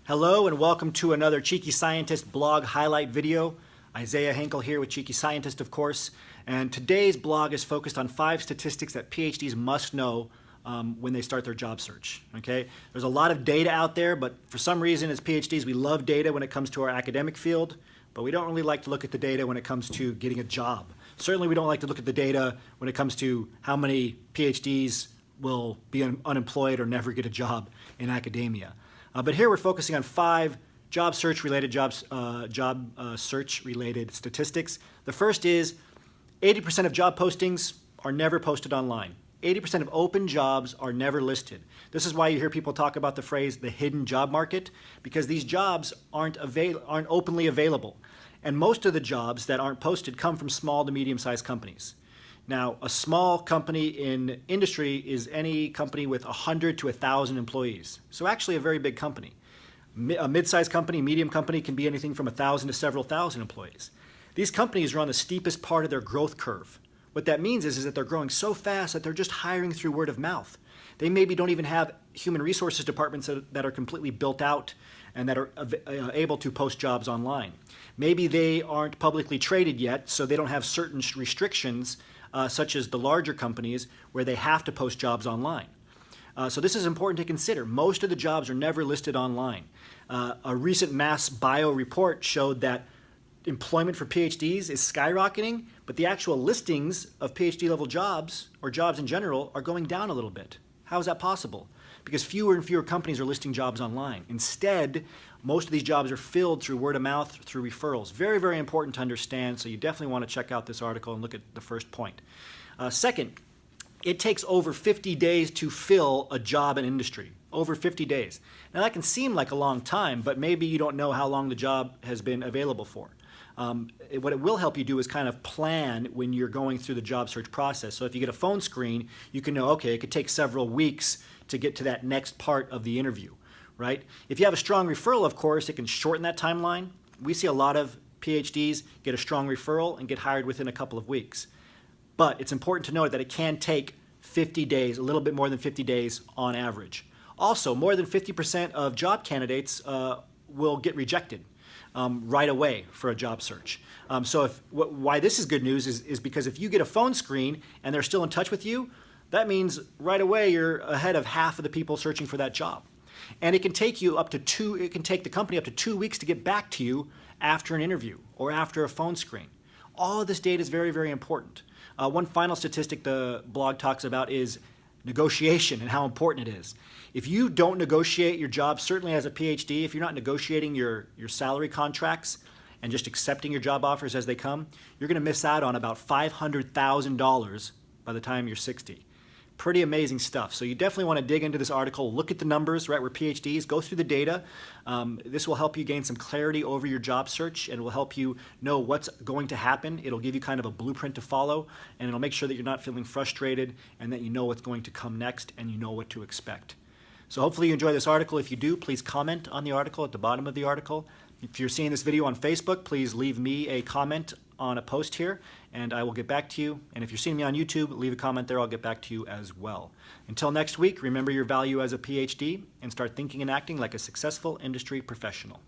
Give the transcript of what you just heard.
Hello and welcome to another Cheeky Scientist blog highlight video. Isaiah Henkel here with Cheeky Scientist, of course. And today's blog is focused on 5 statistics that PhDs must know when they start their job search. Okay? There's a lot of data out there, but for some reason as PhDs we love data when it comes to our academic field, but we don't really like to look at the data when it comes to getting a job. Certainly we don't like to look at the data when it comes to how many PhDs will be unemployed or never get a job in academia. But here we're focusing on 5 job search related statistics. The first is 80% of job postings are never posted online. 80% of open jobs are never listed. This is why you hear people talk about the phrase the hidden job market, because these jobs aren't openly available. And most of the jobs that aren't posted come from small to medium-sized companies. Now, a small company in industry is any company with 100 to 1,000 employees. So actually a very big company. A mid-sized company, medium company can be anything from 1,000 to several thousand employees. These companies are on the steepest part of their growth curve. What that means is that they're growing so fast that they're just hiring through word of mouth. They maybe don't even have human resources departments that are completely built out and that are able to post jobs online. Maybe they aren't publicly traded yet, so they don't have certain restrictions such as the larger companies where they have to post jobs online. So this is important to consider. Most of the jobs are never listed online. A recent Mass Bio report showed that employment for PhDs is skyrocketing, but the actual listings of PhD level jobs, or jobs in general, are going down a little bit. How is that possible? Because fewer and fewer companies are listing jobs online. Instead, most of these jobs are filled through word of mouth, through referrals. Very, very important to understand, so you definitely want to check out this article and look at the first point. Second, it takes over 50 days to fill a job in industry. Over 50 days. Now that can seem like a long time, but maybe you don't know how long the job has been available for. What it will help you do is kind of plan when you're going through the job search process. So if you get a phone screen, you can know, okay, it could take several weeks to get to that next part of the interview, right? If you have a strong referral, of course, it can shorten that timeline. We see a lot of PhDs get a strong referral and get hired within a couple of weeks. But it's important to note that it can take 50 days, a little bit more than 50 days on average. Also, more than 50% of job candidates will get rejected right away for a job search. Why this is good news is because if you get a phone screen and they're still in touch with you, that means right away you're ahead of half of the people searching for that job. And it can take you it can take the company up to 2 weeks to get back to you after an interview or after a phone screen. All of this data is very, very important. One final statistic the blog talks about is negotiation and how important it is. If you don't negotiate your job, certainly as a PhD, if you're not negotiating your salary contracts and just accepting your job offers as they come, you're going to miss out on about $500,000 by the time you're 60. Pretty amazing stuff. So you definitely want to dig into this article, look at the numbers, right? We're PhDs, go through the data. This will help you gain some clarity over your job search, and it will help you know what's going to happen. It'll give you kind of a blueprint to follow, and it'll make sure that you're not feeling frustrated and that you know what's going to come next and you know what to expect. So hopefully you enjoy this article. If you do, please comment on the article at the bottom of the article. If you're seeing this video on Facebook, please leave me a comment on a post here, and I will get back to you. And if you're seeing me on YouTube, leave a comment there. I'll get back to you as well. Until next week, remember your value as a PhD and start thinking and acting like a successful industry professional.